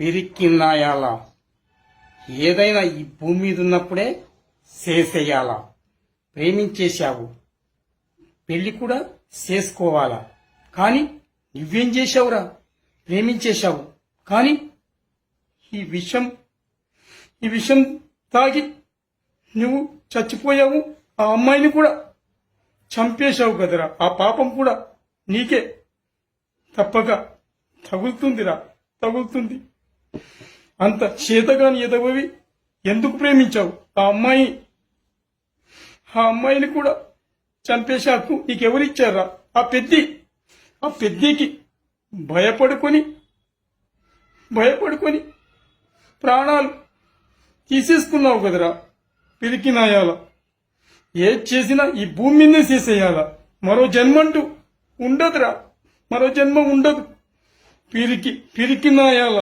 పిరికిన్నాయాలా ఏదైనా ఈ భూమి మీద ఉన్నప్పుడే చేసేయాలా. ప్రేమించేశావు, పెళ్లి కూడా చేసుకోవాలా. కానీ నువ్వేం చేశావురా? ప్రేమించేశావు, కానీ ఈ విషం తాగి నువ్వు చచ్చిపోయావు. ఆ అమ్మాయిని కూడా చంపేశావు కదరా. ఆ పాపం కూడా నీకే తప్పక తగులుతుంది. అంత చేతగాని ఎదవవి ఎందుకు ప్రేమించావు? ఆ అమ్మాయిని కూడా చంపేశాకు నీకెవరిచ్చారా? ఆ పెద్దికి భయపడుకొని ప్రాణాలు తీసేసుకున్నావు కదరా. పిరికినాయాల ఏది చేసినా ఈ భూమి మీదనే చేసేయాలా. మరో జన్మంటూ ఉండదురా. మరో జన్మ ఉండదు. పిరికినాయాల.